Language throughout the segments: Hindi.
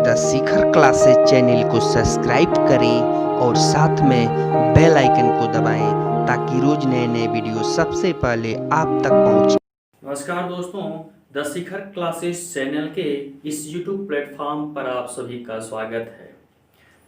द शिखर क्लासेस चैनल को सब्सक्राइब करें और साथ में बेल आइकन को दबाएं ताकि रोज नए नए वीडियो सबसे पहले आप तक पहुंचे। नमस्कार दोस्तों, द शिखर क्लासेस चैनल के इस YouTube प्लेटफॉर्म पर आप सभी का स्वागत है।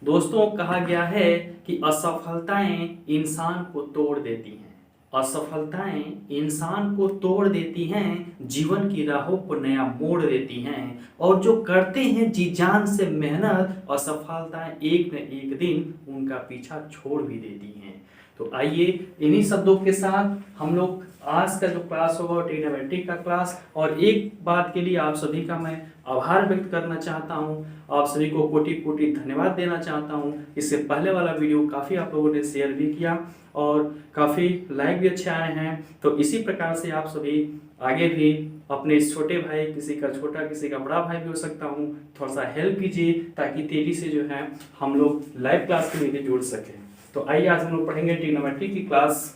दोस्तों, कहा गया है कि असफलताएं इंसान को तोड़ देती हैं। असफलताएं इंसान को तोड़ देती हैं, जीवन की राहों को नया मोड़ देती हैं और जो करते हैं जी जान से मेहनत, असफलताएं एक न एक दिन उनका पीछा छोड़ भी देती हैं। तो आइए इन्हीं शब्दों के साथ हम लोग आज का जो क्लास होगा ट्रिग्नोमेट्री का क्लास, और एक बात के लिए आप सभी का मैं आभार व्यक्त करना चाहता हूं, आप सभी को कोटि कोटि धन्यवाद देना चाहता हूं। इससे पहले वाला वीडियो काफ़ी आप लोगों ने शेयर भी किया और काफ़ी लाइक भी अच्छे आए हैं। तो इसी प्रकार से आप सभी आगे भी अपने छोटे भाई, किसी का छोटा किसी का बड़ा भाई भी हो सकता हूँ, थोड़ा सा हेल्प कीजिए ताकि तेजी से जो है हम लोग लाइव क्लास के लिए जुड़ सकें। तो आइए आज हम लोग पढ़ेंगे ट्रिग्नोमेट्री की क्लास।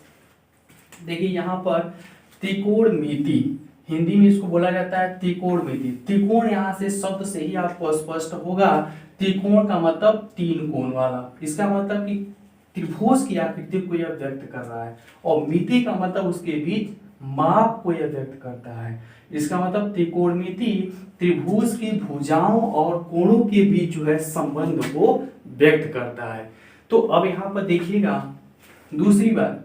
देखिए यहाँ पर त्रिकोणमिति, हिंदी में इसको बोला जाता है त्रिकोणमिति। त्रिकोण यहाँ से शब्द से ही आपको स्पष्ट होगा। त्रिकोण का मतलब तीन कोण वाला, इसका मतलब कि त्रिभुज की आकृति को यह व्यक्त कर रहा है, और मिति का मतलब उसके बीच माप को यह व्यक्त करता है। इसका मतलब त्रिकोणमिति त्रिभुज की भुजाओं और कोणों के बीच जो है संबंध को व्यक्त करता है। तो अब यहाँ पर देखिएगा, दूसरी बात,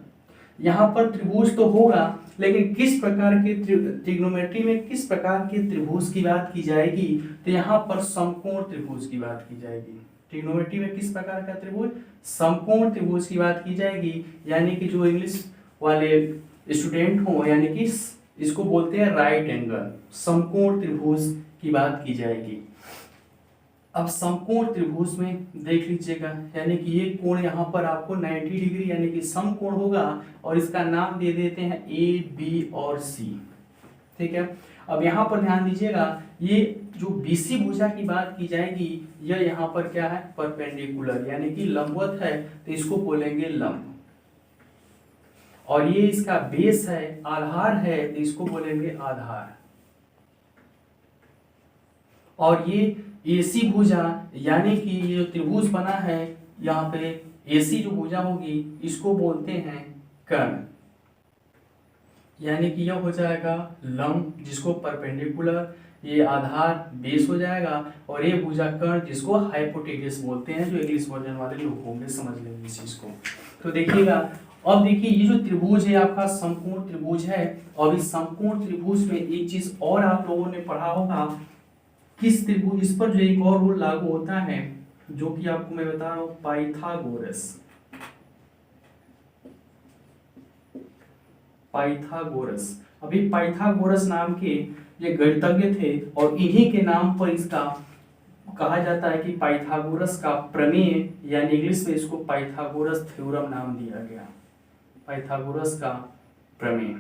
यहाँ पर त्रिभुज तो होगा, लेकिन किस प्रकार के ट्रिग्नोमेट्री में किस प्रकार के त्रिभुज की बात की जाएगी, तो यहाँ पर समकोण त्रिभुज की बात की जाएगी। ट्रिग्नोमेट्री में किस प्रकार का त्रिभुज, समकोण त्रिभुज की बात की जाएगी। यानी कि जो इंग्लिश वाले स्टूडेंट हो, यानी कि इसको बोलते हैं राइट एंगल, समकोण त्रिभुज की बात की जाएगी। अब समकोण त्रिभुज में देख लीजिएगा, यानी कि ये कोण यहाँ पर आपको 90 डिग्री यानी कि समकोण होगा, और इसका नाम दे देते हैं ए, बी और सी। ठीक है, अब यहाँ पर ध्यान दीजिएगा, ये जो बीसी भुजा की बात की जाएगी, यह यहाँ पर क्या है, परपेंडिकुलर यानी कि लंबवत है, तो इसको बोलेंगे लंब। और ये इसका बेस है, आधार है, तो इसको बोलेंगे आधार। और ये एसी भुजा यानी कि ये जो त्रिभुज बना है यहाँ पे, एसी जो भुजा होगी इसको बोलते हैं कर्ण, यानी कि यह हो जाएगा लंब जिसको परपेंडिकुलर, ये आधार बेस हो जाएगा, और ये भुजा कर्ण जिसको हाइपोटेनस बोलते हैं। जो इंग्लिश वर्जन वाले लोग होंगे समझ लेंगे इस चीज को। तो देखिएगा, अब देखिए ये जो त्रिभुज है आपका समकोण त्रिभुज है, और इस समकोण त्रिभुज में एक चीज और आप लोगों ने पढ़ा होगा, किस त्रिभुज, इस पर जो एक और रूल लागू होता है जो कि आपको मैं बता रहा हूं, पाइथागोरस। पाइथागोरस, अभी पाइथागोरस नाम के ये गणितज्ञ थे, और इन्हीं के नाम पर इसका कहा जाता है कि पाइथागोरस का प्रमेय, यानी इंग्लिश में इसको पाइथागोरस थ्योरम नाम दिया गया, पाइथागोरस का प्रमेय।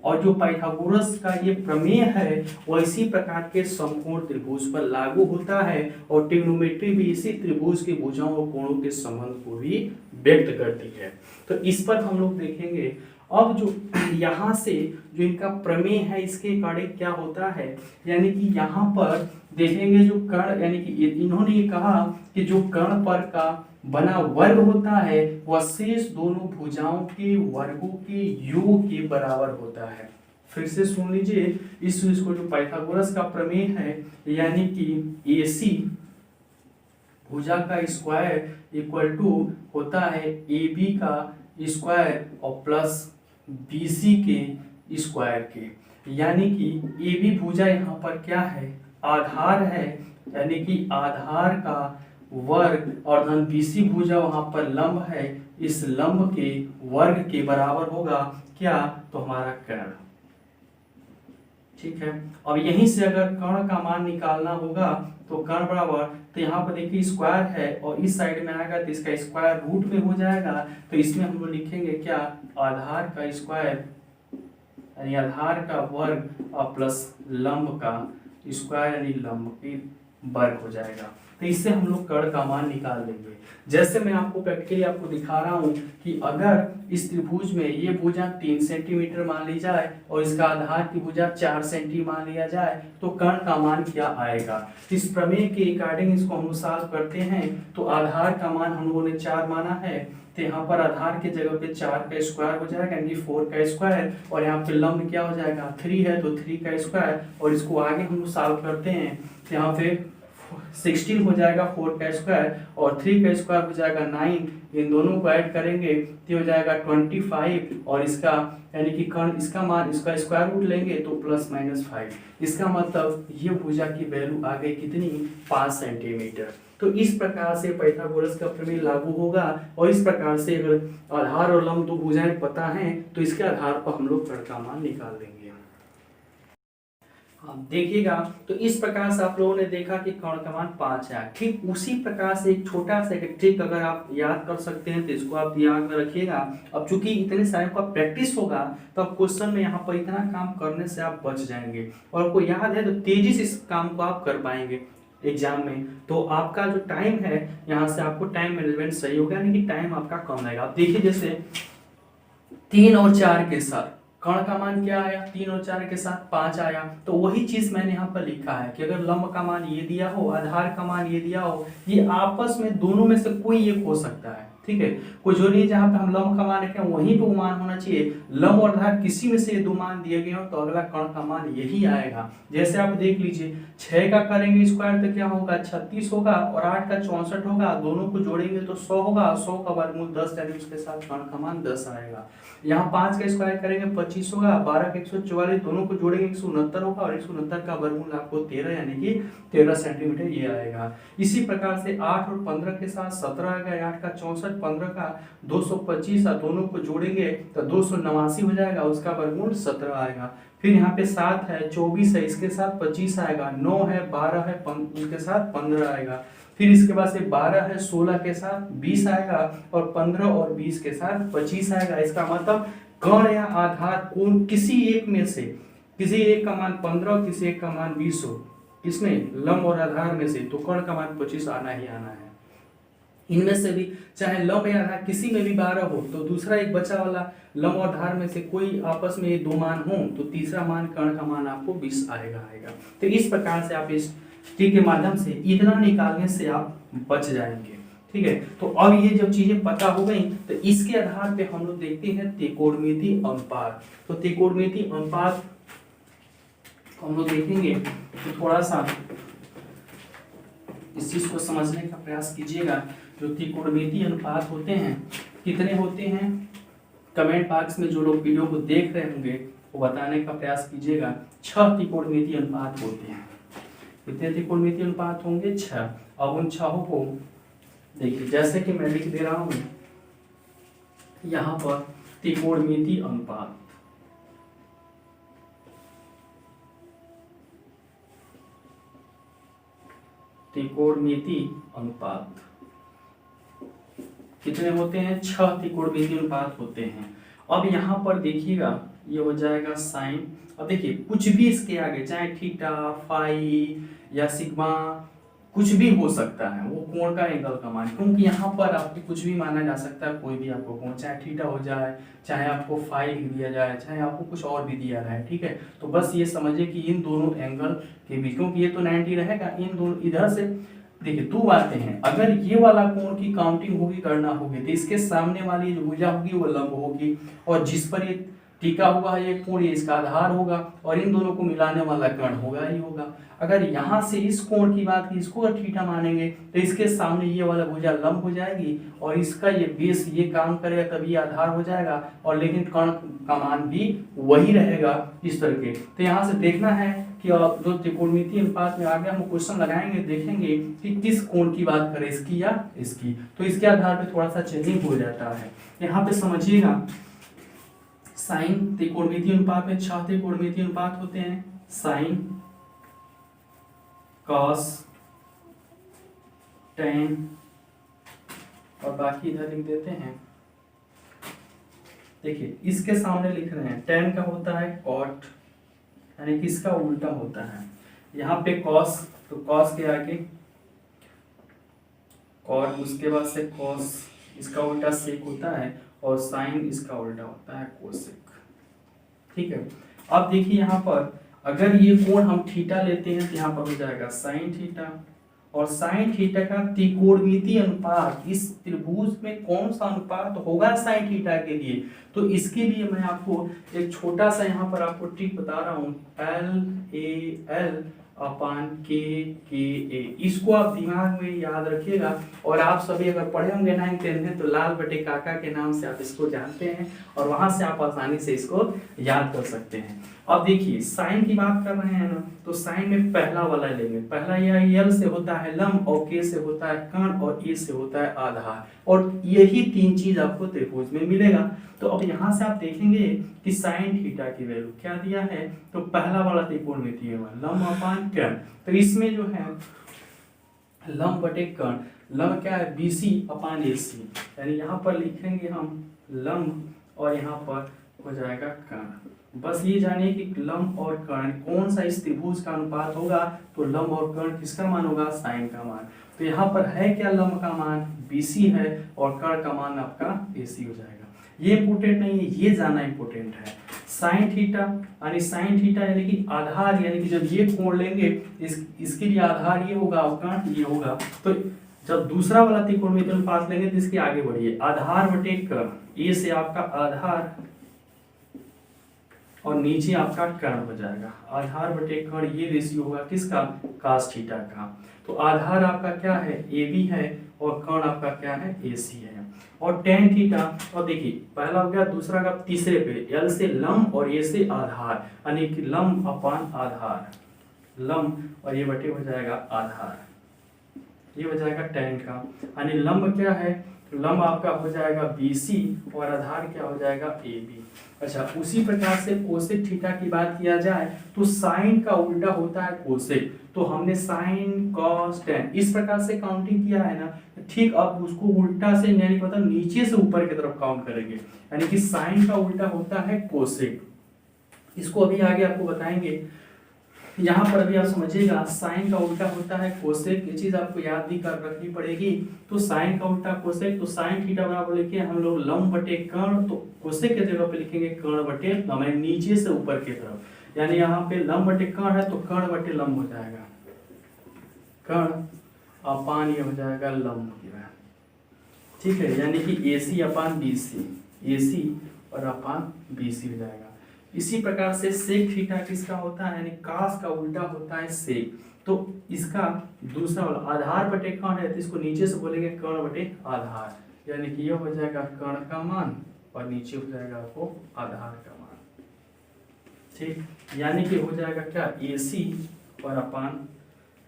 और जो पाइथागोरस का ये प्रमेय है वो इसी प्रकार के समकोण त्रिभुज पर लागू होता है, और ट्रिग्नोमेट्री भी इसी त्रिभुज की भुजाओं और कोणों के संबंध को भी व्यक्त करती है। तो इस पर हम लोग देखेंगे। अब जो यहाँ से जो इनका प्रमेय है, इसके अकॉर्डिंग क्या होता है, यानी कि यहाँ पर देखेंगे जो कर्ण, यानी कि इन्होंने ये कहा कि जो कर्ण पर का बना वर्ग होता है वह शेष दोनों भुजाओं के वर्गों के योग के बराबर होता है। फिर से सुन लीजिए, इसको जो पाइथागोरस का प्रमेय है, यानी कि AC भुजा का स्क्वायर इक्वल टू होता है AB का स्क्वायर और प्लस BC के स्क्वायर के, यानी कि AB भुजा यहाँ पर क्या है, आधार है, यानी कि आधार का वर्ग, और धन BC भुजा वहां पर लंब है, इस लंब के वर्ग के बराबर होगा क्या, तो हमारा कर्ण। ठीक है, अब यहीं से अगर कर्ण का मान निकालना होगा तो कर्ण बराबर, तो यहाँ पर देखिए स्क्वायर है और इस साइड में आएगा तो इसका स्क्वायर रूट में हो जाएगा, तो इसमें हम लोग लिखेंगे क्या, आधार का स्क्वायर यानी आधार का वर्ग और प्लस लंब का स्क्वायर यानी लंब की वर्ग हो जाएगा। तो इससे हम लोग कर्ण का मान निकाल लेंगे। जैसे मैं आपको प्रैक्टिकली आपको दिखा रहा हूँ कि अगर इस त्रिभुज में ये भुजा 3 सेंटीमीटर मान ली जाए और इसका आधार की भुजा 4 सेंटी मान लिया जाए तो कर्ण का मान क्या आएगा। इस प्रमेय के अकॉर्डिंग इसको हम सॉल्व करते हैं। तो आधार का मान हम लोगों ने 4 माना है, तो यहाँ पर आधार के जगह पे 4 का स्क्वायर हो जाएगा यानी 4 का स्क्वायर, और यहाँ पे लंब क्या हो जाएगा 3 है तो 3 का स्क्वायर, और इसको आगे हम सॉल्व करते हैं तो यहाँ पे 16 हो जाएगा 4 का स्क्वायर और 3 का स्क्वायर हो जाएगा 9, इन दोनों को ऐड करेंगे तो हो जाएगा 25, और इसका यानी कि कर्ण इसका मान इसका स्क्वायर रूट लेंगे तो ±5। इसका मतलब ये भुजा की वैल्यू आ गई कितनी 5 सेंटीमीटर। तो इस प्रकार से पाइथागोरस का प्रमेय लागू होगा, और इस प्रकार से अगर आधार और लंब दो भुजाएं पता हैं तो इसके आधार पर हम लोग कर्ण का मान निकाल देंगे। देखिएगा, तो इस प्रकार से आप लोगों ने देखा कि कर्ण का मान 5 है। ठीक उसी प्रकार से एक छोटा सा ट्रिक अगर आप याद कर सकते हैं तो इसको आप याद में रखिएगा। अब चूंकि इतने सारे का प्रैक्टिस होगा तो अब क्वेश्चन में यहाँ पर इतना काम करने से आप बच जाएंगे, और आपको याद है तो तेजी से इस काम को आप कर पाएंगे एग्जाम में। तो आपका जो टाइम है यहाँ से आपको टाइम मैनेजमेंट सही होगा, यानी कि टाइम आपका कम आएगा। आप देखिए जैसे 3 और 4 के साथ कर्ण का मान क्या आया, 3 और 4 के साथ 5 आया। तो वही चीज मैंने यहाँ पर लिखा है कि अगर लंब का मान ये दिया हो, आधार का मान ये दिया हो, ये आपस में दोनों में से कोई एक हो सकता है। ठीक है, कोई जो नहीं जहां पे हम लंब का मान रखें वहीं पे मान होना चाहिए। लंब और आधार किसी में से ये दो मान दिए गए हो तो अगला कर्ण का मान यही आएगा। जैसे आप देख लीजिए 6 का करेंगे स्क्वायर तो क्या होगा 36 होगा, और 8 का 64 होगा, दोनों को जोड़ेंगे तो 100 होगा, 100 का वर्गमूल 10 यानी उसके साथ कर्ण का मान 10 आएगा। यहाँ 5 का स्क्वायर करेंगे 25 होगा, 12 का 144, दोनों को जोड़ेंगे 169 होगा, और 169 का वर्गमूल आपको 13 यानी कि 13 सेंटीमीटर ये आएगा। इसी प्रकार से 8 और 15 के साथ 17 आएगा, 8 का 64, 15 का 225, दोनों को जोड़ेंगे तो 289 हो जाएगा, उसका वर्गमूल 17 आएगा। फिर यहाँ पे 7 है, 24 है, इसके साथ 25 आएगा, 9 है, 12 है, इसके साथ 15 आएगा। फिर इसके बाद से 12 है, 16 के साथ 20 आएगा, और 15 और 20 के साथ 25 आएगा। इसका मतलब कर्ण या आधार कोण किसी एक में से किसी एक का मान 15 और किसी एक का मान 20 हो, इसमें लंब और आधार में से, तो कर्ण का मान 25 आना ही आना है। इनमें से भी चाहे लंब या आधार किसी में भी 12 हो तो दूसरा एक बचा वाला लंब और आधार में से कोई आपस में ये दो मान हो तो तीसरा मान कर्ण का मान आपको 20 आएगा। तो इस प्रकार से आप इस ट्रिक के माध्यम से इतना निकालने से आप बच जाएंगे। ठीक है, तो अब ये जब चीजें पता हो गई तो इसके आधार पे हम लोग देखते हैं त्रिकोणमितीय अनुपात। तो त्रिकोणमितीय अनुपात हम लोग देखेंगे तो थोड़ा सा इस चीज को समझने का प्रयास कीजिएगा। जो त्रिकोणमितीय अनुपात होते हैं कितने होते हैं, कमेंट बॉक्स में जो लोग वीडियो को देख रहे होंगे वो बताने का प्रयास कीजिएगा। 6 त्रिकोणमितीय अनुपात होते हैं। कितने त्रिकोणमितीय अनुपात होंगे 6। अब उन 6 को देखिए जैसे कि मैं लिख दे रहा हूं यहां पर त्रिकोणमितीय अनुपात। त्रिकोणमितीय अनुपात कितने होते हैं 6 त्रिकोणमितीय अनुपात होते हैं। अब यहाँ पर देखिएगा ये हो जाएगा साइन। अब देखिए कुछ भी इसके आगे चाहे थीटा, फाई या सिग्मा कुछ भी हो सकता है, वो कोण का एंगल का मान, क्योंकि यहाँ पर आपको कुछ भी माना जा सकता है, कोई भी आपको कोण, चाहे थीटा हो जाए, चाहे आपको फाई लिख दिया जाए, चाहे आपको कुछ और भी दिया जाए। ठीक है, तो बस ये समझिए कि इन दोनों एंगल के बीच, क्योंकि ये तो 90 रहेगा, इन दोनों इधर से देखिए 2 बातें हैं। अगर ये वाला कोण की काउंटिंग होगी करना होगी तो इसके सामने वाली जो भुजा होगी वो लंब होगी, और जिस पर ये टीका हुआ है ये कोण, ये इसका आधार होगा, और इन दोनों को मिलाने वाला कर्ण होगा ही होगा। अगर यहाँ से इस कोण की बात की, इसको अगर थीटा मानेंगे तो इसके सामने ये वाला भुजा लंब हो जाएगी, और इसका ये बेस ये काम करेगा तभी आधार हो जाएगा, और लेकिन कर्ण का मान भी वही रहेगा इस तरह के। तो यहाँ से देखना है कि जो त्रिकोणमितीय अनुपात में आगे हम क्वेश्चन लगाएंगे, देखेंगे कि किस कोण की बात करें, इसकी या इसकी, तो इसके आधार पर थोड़ा सा चेंजिंग हो जाता है। यहाँ पे समझिएगा साइन त्रिकोणमितीय अनुपात में 6 त्रिकोणमितीय अनुपात होते हैं, साइन, कॉस, टेन, और बाकी इधर लिख देते हैं। देखिए इसके सामने लिख रहे हैं टेन का होता है कॉट, यानी कि इसका उल्टा होता है। यहाँ पे कॉस, तो कॉस के आगे कॉट, उसके बाद से कॉस, इसका उल्टा सेक होता है, और साइन इसका उल्टा होता है कोसेक। ठीक है, अब देखिए यहाँ पर अगर ये कोण हम थीटा लेते हैं तो यहाँ पर हो जाएगा साइन थीटा, और साइन थीटा का त्रिकोणमितीय अनुपात इस त्रिभुज में कौन सा अनुपात होगा साइन थीटा के लिए, तो इसके लिए मैं आपको एक छोटा सा यहाँ पर आपको ट्रिक बता रहा हूँ, LAL अपान के, इसको आप दिमाग में याद रखिएगा। और आप सभी अगर पढ़े होंगे 9th 10th में तो लाल बटे काका के नाम से आप इसको जानते हैं, और वहां से आप आसानी से इसको याद कर सकते हैं। अब देखिए साइन की बात कर रहे हैं ना, तो साइन में पहला वाला लेंगे, पहला यह L से होता है लंब, और K से होता है कर्ण, और A से होता है आधार, और यही तीन चीज आपको त्रिभुज में मिलेगा। तो अब यहाँ से आप देखेंगे कि साइन थीटा की वैल्यू क्या दिया है, तो पहला वाला त्रिकोणमितीय लंब अपान कर्ण, तो इसमें जो है लंब बटे कर्ण, लंब क्या है BC अपान AC, यानी यहाँ पर लिखेंगे हम लंब और यहाँ पर हो जाएगा कर्ण। बस ये जानिए कि लंब और कर्ण कौन सा इस त्रिभुज का अनुपात होगा, तो लंब और कर्ण किसका मान होगा, साइन का मान। तो यहाँ पर है क्या, लंब का मान BC है और कर्ण का मान आपका AC हो जाएगा। ये इंपोर्टेंट नहीं है, ये जाना इंपोर्टेंट है। साइन थीटा यानी साइन थीटा यानी कि आधार, यानी कि जब ये कोण लेंगे इसके लिए आधार ये होगा और कर्ण ये होगा, तो जब दूसरा वाला त्रिकोणमितीय अनुपात लेंगे तो इसके आगे बढ़िए, आधार बटे कर्ण, ये से आपका आधार और नीचे आपका कर्ण हो जाएगा, आधार बटे कर्ण, ये रेशियो होगा किसका, कास थीटा का। तो आधार आपका क्या है, AB है, और कर्ण आपका क्या है, AC है। और tan थीटा, और देखिए पहला हो गया, दूसरा का तीसरे पे L से लंब और A से आधार, यानी कि लंब अपान आधार, लंब और ये बटे हो जाएगा आधार, ये हो जाएगा tan का, यानी लंब क्या है, लंब आपका हो जाएगा BC और आधार क्या हो जाएगा AB। अच्छा, उसी प्रकार से कोसेक थीटा की बात किया जाए तो साइन का उल्टा होता है कोसेक, तो हमने साइन कॉस टेन इस प्रकार से काउंटिंग किया है ना, ठीक। अब उसको उल्टा से यानी मतलब नीचे से ऊपर की तरफ काउंट करेंगे, यानी कि साइन का उल्टा होता है कोसेक। इसको अभी आगे आपको बताएंगे, यहाँ पर अभी आप समझिएगा साइन का उल्टा होता है कोसेक, ये चीज आपको याद भी कर रखनी पड़ेगी। तो साइन का उल्टा कोसेक, तो साइन थीटा बराबर लिखे हम लोग लंब बटे कर्ण, तो कोसेक के जगह पे लिखेंगे कर्ण बटे लंब, नीचे से ऊपर की तरफ, यानी यहाँ पे लंब बटे कर्ण है तो कर्ण बटे लंब हो जाएगा, कर्ण अपान ये हो जाएगा लंब, ठीक है, यानी कि AC अपान BC, AC और अपान BC हो जाएगा। इसी प्रकार से सेक थीटा किसका होता है, यानी कास का उल्टा होता है सेक, तो इसका दूसरा वाला आधार बटे कर्ण है, तो इसको नीचे से बोलेंगे कर्ण बटे आधार, यानी कि यह हो जाएगा कर्ण का मान और नीचे हो जाएगा आपको आधार का मान, ठीक, यानी कि हो जाएगा क्या AC और अपान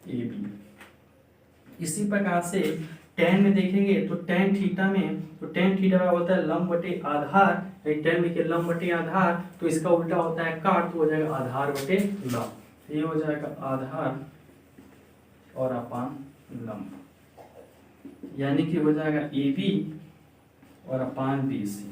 AB। इसी प्रकार से tan में देखेंगे तो tan थीटा में, तो tan थीटा का होता है लंब बटे आधार, tan लिखे लंब बटे आधार, तो इसका उल्टा होता है काट, तो हो जाएगा आधार बटे लंब, ये हो जाएगा आधार और अपान लंब, यानी कि हो जाएगा AB और अपान BC।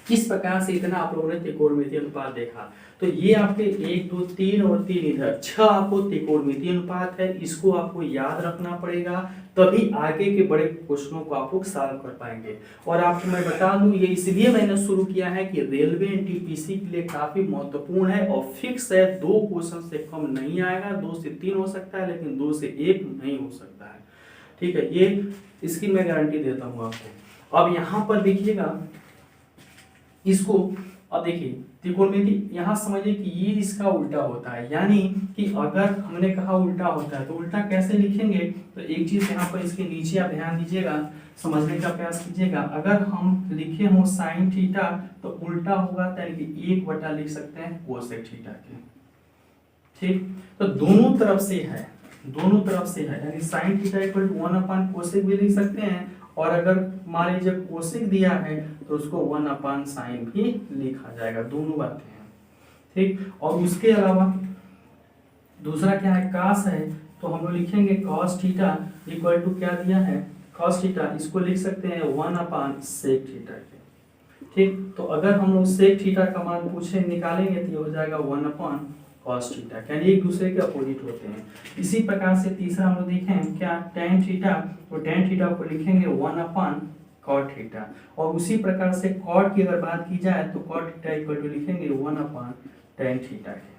किस प्रकार से इतना आप लोगों ने त्रिकोणमितीय अनुपात देखा, तो ये आपके 1 2 3 और 3 इधर 6 आपको त्रिकोणमितीय अनुपात है, इसको आपको याद रखना पड़ेगा, तभी आगे के बड़े क्वेश्चनों को आप लोग सॉल्व कर पाएंगे। और आपको मैं बता दूं ये इसलिए मैंने शुरू किया है कि रेलवे NTPC के लिए काफी महत्वपूर्ण है और फिक्स है, 2 क्वेश्चन से कम नहीं आएगा, 2 से 3 हो सकता है लेकिन 2 से 1 नहीं हो सकता है, ठीक है, ये इसकी मैं गारंटी देता हूँ आपको। अब यहाँ पर देखिएगा इसको, अब देखिए त्रिकोणमिति यहाँ समझिए कि ये इसका उल्टा होता है, यानी कि अगर हमने कहा उल्टा होता है तो उल्टा कैसे लिखेंगे, तो एक चीज यहाँ पर इसके नीचे आप ध्यान दीजिएगा, समझने का प्रयास कीजिएगा। अगर हम लिखे हो साइन थीटा तो उल्टा होगा, यानी कि 1 बटा लिख सकते हैं कोसेक थीटा के, ठीक। तो दोनों तरफ से है, दोनों तरफ से है, यानी sine theta equal to 1 upon cosec भी लिख सकते हैं, और अगर मान लीजिए कोसेक दिया है तो उसको 1 अपान साइन भी लिखा जाएगा, दोनों बातें हैं, ठीक। और उसके अलावा दूसरा क्या है, कास है, तो हम लोग लिखेंगे कॉस थीटा इक्वल टू क्या दिया है, कॉस थीटा, इसको लिख सकते हैं 1 अपान सेक थीटा के, ठीक। तो अगर हम लोग सेक थीटा का मान पूछे निकालेंगे तो ये हो जाएगा 1 अपान कॉस थीटा, यानी एक दूसरे के अपोजिट होते हैं। इसी प्रकार से तीसरा हम लोग देखें क्या, tan थीटा, तो tan थीटा को लिखेंगे 1 cot थीटा, और उसी प्रकार से cot की अगर बात की जाए तो cot थीटा इक्वल टू लिखेंगे 1 tan थीटा के।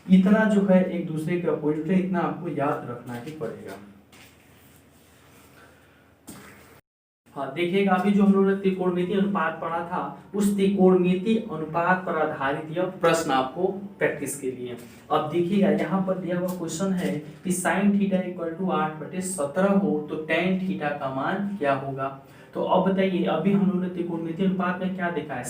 इतना जो है एक दूसरे के अपोजिट है, इतना आपको याद रखना ही पड़ेगा। हाँ देखिएगा, अभी जो हम लोगों ने त्रिकोणमिति अनुपात पढ़ा था, उस त्रिकोणमिति अनुपात पर आधारित यह प्रश्न आपको प्रैक्टिस के लिए। अब देखिएगा यहाँ पर दिया हुआ क्वेश्चन है कि sin थीटा इक्वल टू 8/17 हो तो tan थीटा का मान क्या होगा। तो अब बताइए, अभी हम लोगों ने त्रिकोणमिति अनुपात में क्या देखा है,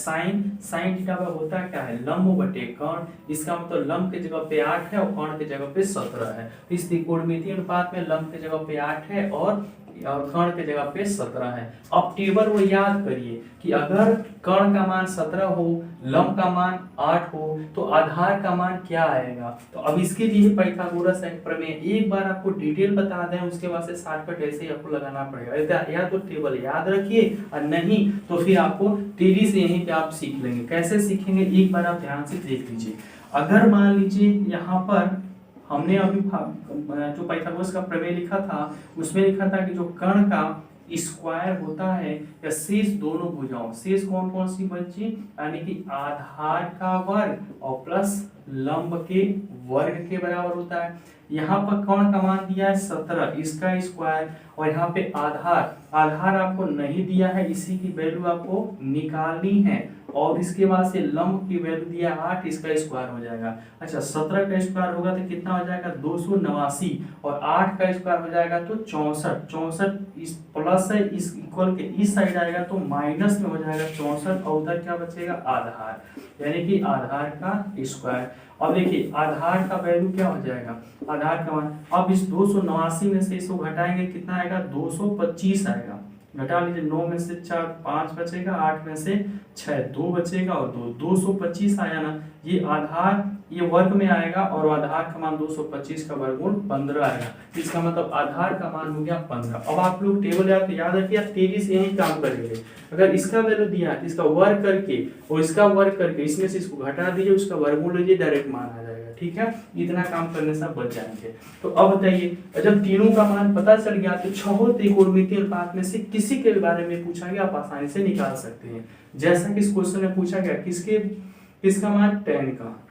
sin थीटा पर होता है क्या है, लंब बटे कर्ण। इसका मतलब लंब के जगह पे 8 है और कर्ण के जगह पे 17 है। इस त्रिकोणमिति अनुपात में लंब के जगह पे 8 है और कर्ण के जगह पे 17 है। अब टेबल वो याद करिए कि अगर कर्ण का मान 17 हो, लंब का मान 8 हो, तो आधार का मान क्या आएगा। तो अब इसके लिए पाइथागोरस प्रमेय एक बार आपको डिटेल बता दें, उसके बाद से शॉर्टकट ऐसे ही आपको लगाना पड़ेगा। या तो टेबल याद रखिए और नहीं तो फिर आपको तेजी से यहीं पे आप सीख लेंगे। कैसे सीखेंगे एक बार आप ध्यान से देख लीजिए। अगर मान लीजिए यहाँ पर हमने अभी जो पाइथागोरस का प्रमेय लिखा था उसमें लिखा था कि जो कर्ण का स्क्वायर होता है या शेष दोनों भुजाओं, शेष कौन कौन सी बची, यानी कि आधार का वर्ग और प्लस लंब के वर्ग के बराबर होता है। यहाँ पर कर्ण का मान दिया है 17, इसका स्क्वायर, और यहाँ पे आधार आपको नहीं दिया है, इसी की वैल्यू आपको निकालनी है, और इसके बाद से लंब की वैल्यू दिया 8, इसका स्क्वायर हो जाएगा। अच्छा 17 का स्क्वायर होगा तो कितना हो जाएगा 289, और 8 का स्क्वायर हो जाएगा तो 64 इस प्लस है, इस इक्वल के इस साइड आएगा तो माइनस में हो जाएगा 64, और उधर क्या बचेगा आधार, यानी कि आधार का स्क्वायर। अब देखिए आधार का वैल्यू क्या हो जाएगा, आधार का मान, अब इस 289 में से इसको घटाएंगे कितना आएगा 225 आएगा। घटा लीजिए, 9 में से 4 5 बचेगा, 8 में से 6 2 बचेगा और 225 आया ना। ये आधार ये वर्ग में आएगा और आधार का मान 225 का वर्गमूल 15 आएगा। इसका मतलब आधार का मान हो गया 15। अब आप लोग टेबल याद रखिए, तेजी से यही काम करेंगे। अगर इसका वैल्यू दिया है तो इसका वर्ग करके और इसका वर्ग करके इसमें से इसको घटा दीजिए, उसका वर्गमूल लीजिए, डायरेक्ट मान आ जाएगा। ठीक है, इतना काम करने से आप बच जाएंगे। तो अब बताइए, जब तीनों का मान पता चल गया तो छहों त्रिकोणमितीय अनुपात में से किसी के बारे में पूछा गया आप आसानी से निकाल सकते हैं। जैसा कि इस क्वेश्चन में पूछा गया किसका मान tan का।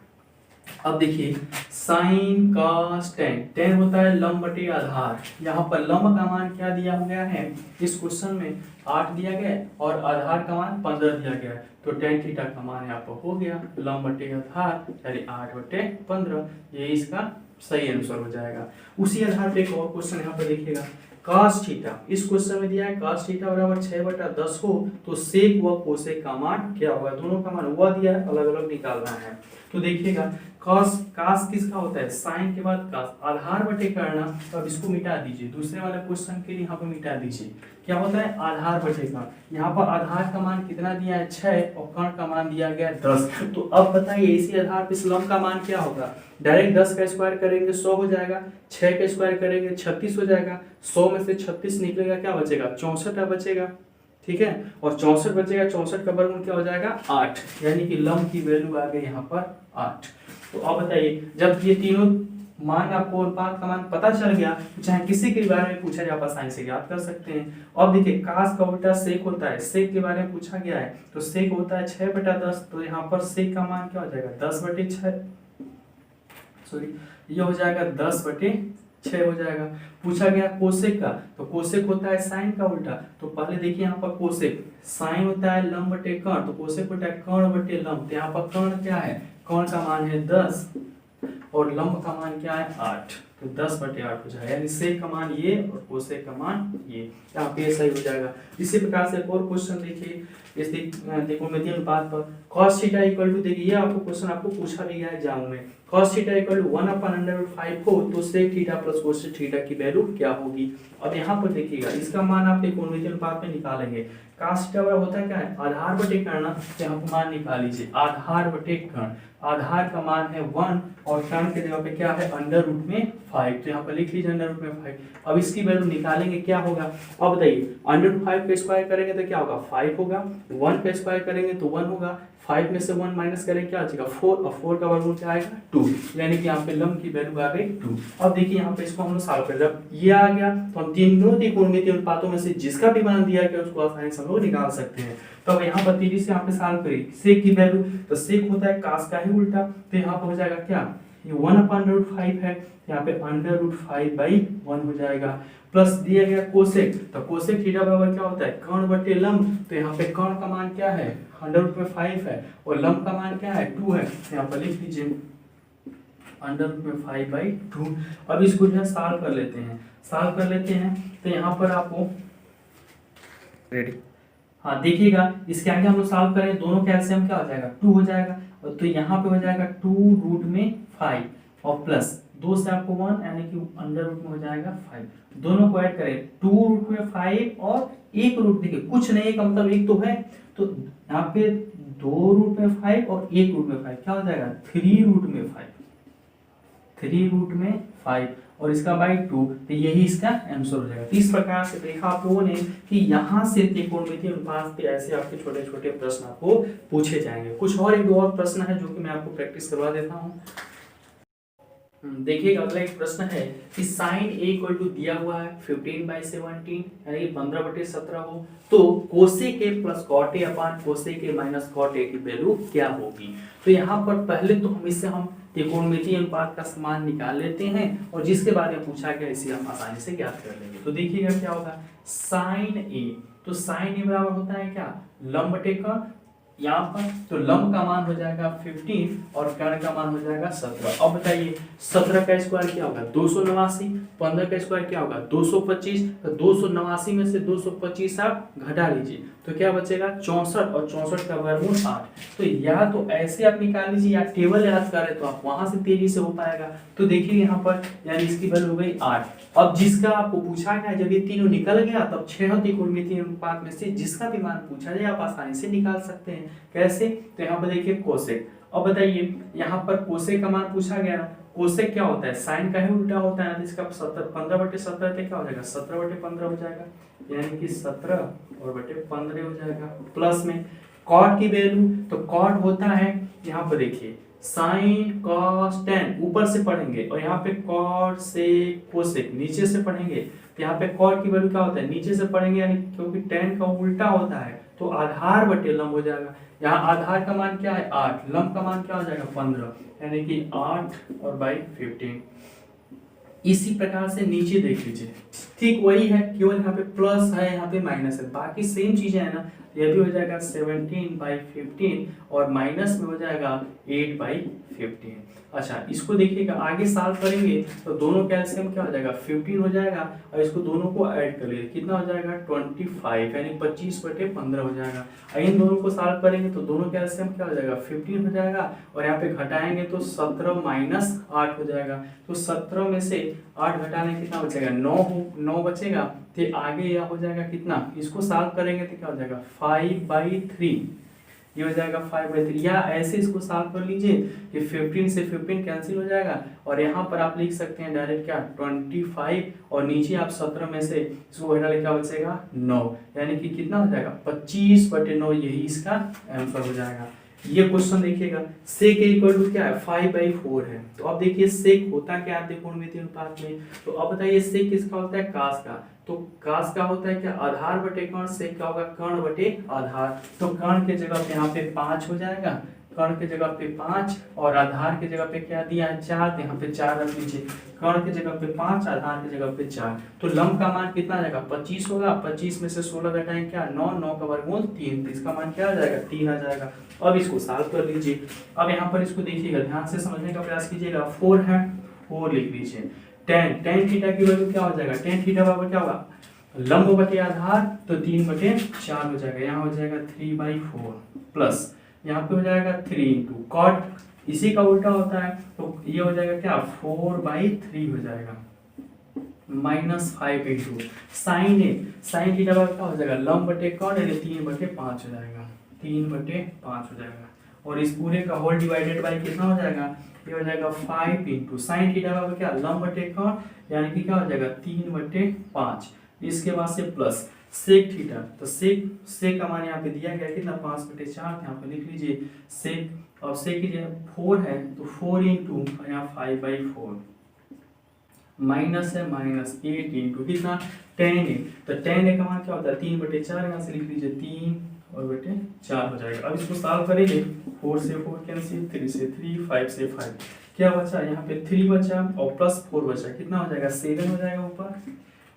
अब देखिए sin cos tan होता है लंब बटे आधार। यहाँ पर लंब का मान क्या दिया हो गया है, इस क्वेश्चन में 8 दिया गया है और आधार का मान 15 दिया गया है, तो tan थीटा का मान यहाँ पर हो गया लंब बटे आधार यानी 8/15। ये इसका सही आंसर हो जाएगा। उसी आधार पे एक और क्वेश्चन यहाँ पर देखिएगा, cos थीटा, इस क्वेश्चन में दिया है cos थीटा बराबर 6/10 हो तो सेक व कोसेक का मान क्या होगा। दोनों का मान हुआ दिया है, अलग अलग निकालना है। तो देखिएगा cos किसका होता है, sin के बाद cos, आधार बटे करना, तो अब इसको मिटा दीजिए, दूसरे वाले क्वेश्चन के लिए यहाँ पर मिटा दीजिए। क्या होता है आधार बटे कर्ण। यहाँ पर आधार का मान कितना दिया है 6 और कर्ण का मान दिया गया 10। तो अब बताइए इसी आधार पर इस लंब का मान क्या होगा। डायरेक्ट 10 का स्क्वायर करेंगे 100 हो जाएगा, 6 का स्क्वायर करेंगे 36 हो जाएगा, 100 में से 36 निकलेगा क्या बचेगा 64 बचेगा। ठीक है, और 64 बचेगा, 64 का वर्गमूल क्या हो जाएगा 8, यानी कि लंब की वैल्यू आ गई यहाँ पर 8। तो अब बताइए जब ये तीनों मान आपको अनुपात का मान पता चल गया, चाहे किसी के बारे में पूछा जाए आप आसानी से याद कर सकते हैं। अब देखिए कास का उल्टा सेक होता है, सेक के बारे में पूछा गया है तो सेक होता है 6/10, तो यहाँ पर सेक का मान क्या हो जाएगा 10/6, सॉरी ये हो जाएगा 10/6 हो जाएगा। पूछा गया कोसेक का, तो कोसेक होता है साइन का उल्टा, तो पहले देखिए यहाँ पर कोसेक, साइन होता है लंब बटे कर्ण, तो कोसेक होता है कर्ण बटे लंब। तो यहाँ पर कर्ण क्या है, कर्ण का मान है 10 और लंब का मान क्या है 8, तो 10/8 हो जाएगा, यानी सेक का मान ये और कोसेक का मान ये, यहाँ पे सही हो जाएगा। इसी प्रकार से एक और क्वेश्चन देखिए, इस त्रिकोणमितीय अनुपात पर cos थीटा इक्वल टू, देखिए ये आपको क्वेश्चन आपको पूछा भी गया एग्जाम में, cos थीटा इक्वल टू 1/√5 हो तो sec theta plus cos theta की वैल्यू क्या होगी। अब यहाँ पर देखिएगा इसका मान आप त्रिकोणमितीय अनुपात में निकालेंगे। cos थीटा बराबर होता है क्या है आधार बटे कर्ण, यहाँ पर मान निकाल लीजिए आधार बटे कर्ण, आधार का मान है 1 और कर्ण के जगह पे क्या है √5 5, तो यहाँ पर लिख लीजिए अंडर रूट में 5। अब इसकी वैल्यू निकालेंगे, क्या होगा अब बताइए। अंडर रूट 5 का स्क्वायर करेंगे तो क्या होगा 5 होगा, 1 का स्क्वायर करेंगे तो 1 होगा, 5 में से 1 माइनस करेंगे क्या आ जाएगा 4, और 4 का वर्गमूल क्या आएगा 2, यानी कि यहाँ पे लंब की वैल्यू आ गई 2। अब देखिए यहाँ पे इसको हम लोग सॉल्व करें, जब ये आ गया तो हम तीनों त्रिकोणमितीय अनुपातों में से जिसका भी मान दिया गया उसको आसानी से हम लोग निकाल सकते हैं। तो अब यहाँ पर तेजी से यहाँ पे सॉल्व करें सेक की वैल्यू, तो सेक होता है कास का ही उल्टा, तो यहाँ पर हो जाएगा क्या, ये 1/√5 है, यहाँ पे √5/1 हो जाएगा, प्लस दिया गया कोसेक, तो कोसेक थीटा बराबर क्या होता है कर्ण बटे लंब, तो यहाँ पे कर्ण का मान क्या है √5 है और लंब का मान क्या है 2 है, तो यहाँ पर लिख लीजिए √5/2। अब इसको जो है सॉल्व कर लेते हैं, सॉल्व कर लेते हैं तो यहाँ पर आपको रेडी, हाँ देखिएगा इसके आगे हम लोग सॉल्व करें, दोनों का एलसीएम क्या हो जाएगा 2 हो जाएगा, और तो यहाँ पे हो जाएगा 2√5 और प्लस 2 से आपको 1 यानी कि अंडर रूट में हो जाएगा 5, दोनों को ऐड करें 2√5 और 1 रूट, देखिए कुछ नहीं का मतलब 1 तो है, तो यहाँ पे 2√5 और 1√5 क्या हो जाएगा 3√5, 3√5 और इसका बाई 2, तो यही इसका आंसर हो जाएगा। तो इस प्रकार से देखा आप लोगों ने कि यहाँ से त्रिकोणमितीय अनुपात पे ऐसे आपके छोटे छोटे प्रश्न आपको पूछे जाएंगे। कुछ और एक दो और प्रश्न है जो कि मैं आपको प्रैक्टिस करवा देता हूँ। देखिए अगला एक प्रश्न है कि sin a इक्वल टू दिया हुआ है 15/17 यानी कि 15/17 हो, तो cosec a plus cot a upon cosec a minus cot a की वैल्यू क्या होगी। तो यहाँ पर पहले तो हम त्रिकोणमितीय अनुपात का समान निकाल लेते हैं और जिसके बारे में पूछा गया इसे हम आसानी से ज्ञात कर लेंगे। तो देखिएगा क्या होगा sin a, तो sin a बराबर होता है क्या लंब बटे कर्ण, यहाँ पर तो लंब का मान हो जाएगा 15 और कर्ण का मान हो जाएगा 17। अब बताइए 17 का स्क्वायर क्या होगा 289, 15 का स्क्वायर क्या होगा 225, तो 289 में से 225 आप घटा लीजिए तो क्या बचेगा 64 और 64 का वर्गमूल 8। तो या तो ऐसे आप निकाल लीजिए या टेबल याद करें तो आप वहां से तेजी से हो पाएगा। तो देखिए यहाँ पर यानी इसकी वैल्यू हो गई 8। अब जिसका आपको पूछा गया जब ये तीनों निकल गया तब 6 त्रिकोणमितीय अनुपात में से जिसका भी मान पूछा जाए आप आसानी से निकाल सकते हैं। कैसे, तो यहाँ पर देखिए कोसेक। अब बताइए यहाँ पर कोसेक का मान पूछा गया, कोसेक क्या होता है साइन का ही उल्टा होता है, तो इसका 15/17 क्या हो जाएगा 17/15 हो जाएगा, यानी कि 17 और बटे 15 हो जाएगा। प्लस में कॉट की वैल्यू, तो कॉट होता है यहाँ पर देखिए साइन कॉस टेन ऊपर से पढ़ेंगे और यहाँ पे कॉट सेक कोसेक नीचे से पढ़ेंगे। तो यहाँ पे कॉट की वैल्यू क्या होता है नीचे से पढ़ेंगे, यानी क्योंकि टेन का उल्टा होता है तो आधार बटे लंब हो जाएगा। यहाँ आधार का मान क्या है 8, लंब का मान क्या हो जाएगा 15, यानी कि 8 और बाई 15। इसी प्रकार से नीचे देख लीजिए ठीक वही है, केवल यहाँ पे प्लस है यहाँ पे माइनस है, बाकी सेम चीजें है ना। ये भी हो जाएगा 17/15 और माइनस में हो जाएगा 8/15। अच्छा इसको देखिएगा आगे सॉल्व करेंगे तो दोनों का एलसीएम क्या हो जाएगा 15 हो जाएगा और इसको दोनों को ऐड कर लीजिए कितना हो जाएगा 25 यानी 25/15 हो जाएगा। इन दोनों को सॉल्व करेंगे तो दोनों का एलसीएम क्या हो जाएगा 15 हो जाएगा और यहाँ पे घटाएंगे तो 17 माइनस 8 हो जाएगा। तो 17 में से 8 घटाने कितना बचेगा 9 बचेगा, तो आगे यह हो जाएगा कितना, इसको सॉल्व करेंगे तो क्या हो जाएगा 5/3, ये हो जाएगा 5/3। या ऐसे इसको सॉल्व कर लीजिए कि 15 से 15 कैंसिल हो जाएगा और यहाँ पर आप लिख सकते हैं डायरेक्ट क्या 25 और नीचे आप 17 में से इसको घटा ले क्या बचेगा 9, यानी कि कितना हो जाएगा 25/9, यही इसका आंसर हो जाएगा। ये क्वेश्चन देखिएगा सेक इक्वल टू क्या है 5/4 है। तो अब देखिए सेक होता क्या है त्रिकोणमितीय अनुपात में, तो अब बताइए सेक किसका होता है कास का, तो कास का होता है क्या आधार बटे कर्ण, सेक का होगा कर्ण बटे आधार। तो कर्ण के जगह पे यहाँ पे 5 हो जाएगा, कर्ण के जगह पे 5 और आधार के जगह पे क्या दिया है 4, तो यहाँ पे 4 रख लीजिए, कर्ण के जगह पे 5 आधार के जगह पे 4। तो लंब का मान कितना आ जाएगा 25 होगा, 25 में से 16 घटाएं क्या 9, 9 का वर्गमूल 3, तो इसका मान क्या आ जाएगा 3 आ जाएगा। अब इसको सॉल्व कर लीजिए। अब यहाँ पर इसको देखिएगा ध्यान से समझने का प्रयास कीजिएगा, 4 है 4 लिख लीजिए, tan थीटा की वैल्यू क्या हो जाएगा tan थीटा बराबर क्या होगा लंब बटे आधार, तो 3/4 हो जाएगा, यहाँ हो जाएगा 3/4 प्लस यहाँ पे हो जाएगा 3 × cot, इसी का उल्टा होता है तो ये हो जाएगा क्या 4/3 हो जाएगा माइनस 5 × sin थीटा क्या हो जाएगा लंब बटे कॉट यानी 3/5 हो जाएगा, 3/5 हो जाएगा। और इस पूरे का होल डिवाइडेड बाई कितना हो जाएगा, ये हो जाएगा 5 इंटू साइन थीटा का क्या लंब बटे कोण, यानी कि क्या हो जाएगा 3/5। इसके बाद से प्लस सेक थीटा, तो सेक का मान यहाँ पे दिया गया कितना 5/4, यहाँ पे लिख लीजिए सेक, और सेक की जगह 4 है तो 4 इंटू यहाँ 5/4 माइनस है माइनस 8 इंटू कितना tan a, तो tan a का मान क्या होता है 3/4, यहाँ से लिख लीजिए 3 और बटे 4 हो जाएगा। अब इसको सॉल्व करेंगे, 4 से 4 कैंसिल, 3 से 3, 5 से 5, क्या बचा यहाँ पे 3 बचा और प्लस 4 बचा, कितना हो जाएगा 7 हो जाएगा ऊपर,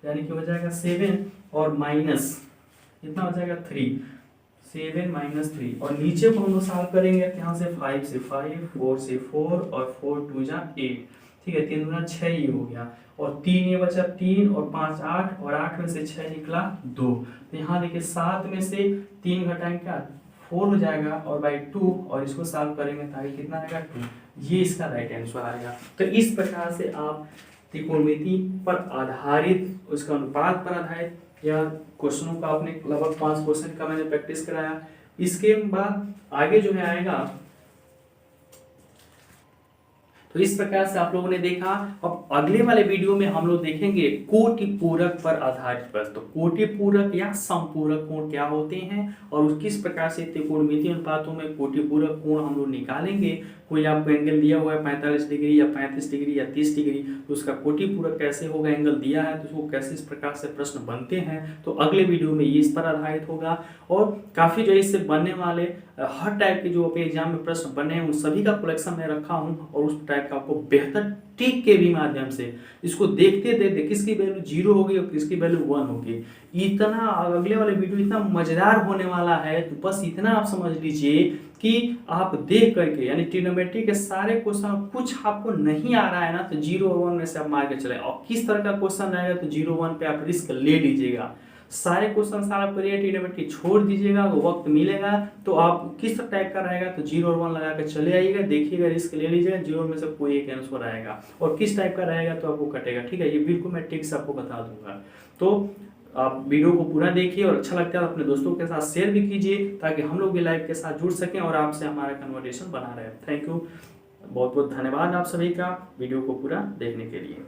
यानी कि हो जाएगा 7 और माइनस कितना हो जाएगा 3, 7 माइनस 3, और नीचे को हम लोग सॉल्व करेंगे यहाँ से 5 से 5, 4 से 4 और 4 2 जा 8, ठीक है 3 दूना 6 ये हो गया, और 3 ये बचा 3 और 5 8, और 8 में से 6 निकला 2, तो यहाँ देखिए 7 में से 3 घटाएंगे क्या 4 हो जाएगा और बाई 2, और इसको सॉल्व करेंगे ताकि कितना आएगा 2, ये इसका राइट आंसर आएगा। तो इस प्रकार से आप त्रिकोणमिति पर आधारित, उसका अनुपात पर आधारित या क्वेश्चनों का आपने लगभग 5 क्वेश्चन का मैंने प्रैक्टिस कराया। इसके बाद आगे जो है आएगा, तो इस प्रकार से आप लोगों ने देखा। अब अगले वाले वीडियो में हम लोग देखेंगे कोटि पूरक पर आधारित प्रश्न, तो कोटि पूरक या समपूरक कोण क्या होते हैं और किस प्रकार से त्रिकोणमितीय अनुपातों में कोटि पूरक कोण हम लोग निकालेंगे। कोई आपको एंगल दिया हुआ है 45 डिग्री या 35 डिग्री या 30 डिग्री, तो उसका कोटि पूरक कैसे होगा, एंगल दिया है तो उसको कैसे इस प्रकार से प्रश्न बनते हैं, तो अगले वीडियो में ये इस पर आधारित होगा। और काफ़ी जो इससे बनने वाले हर टाइप के जो एग्जाम में प्रश्न बने हैं उन सभी का कलेक्शन मैं रखा हूँ, और उस टाइप का आपको बेहतर ट्रिक के भी माध्यम से इसको देखते देखते किसकी वैल्यू 0 होगी और किसकी वैल्यू 1 होगी, इतना अगले वाले वीडियो इतना मजेदार होने वाला है। तो बस इतना आप समझ लीजिए कि आप देख करके, यानी ट्रिग्नोमेट्री के सारे क्वेश्चन कुछ आपको नहीं आ रहा है ना, तो 0 और 1 में से आप मार के चले, और किस तरह का क्वेश्चन रहेगा तो 0 1 पे आप रिस्क ले लीजिएगा। सारे क्वेश्चन सॉल्व करिए, ट्रिग्नोमेट्री छोड़ दीजिएगा, वो वक्त मिलेगा तो आप किस टाइप का रहेगा तो 0 और 1 लगा कर चले आइएगा, देखिएगा, रिस्क ले लीजिएगा, 0 में से कोई एक आंसर आएगा, और किस टाइप का रहेगा तो आपको कटेगा, ठीक है। ये बिल्कुल मैं ट्रिक्स आपको बता दूंगा। तो आप वीडियो को पूरा देखिए और अच्छा लगता है तो अपने दोस्तों के साथ शेयर भी कीजिए, ताकि हम लोग भी लाइव के साथ जुड़ सकें और आपसे हमारा कन्वर्सेशन बना रहे। थैंक यू, बहुत बहुत धन्यवाद आप सभी का वीडियो को पूरा देखने के लिए।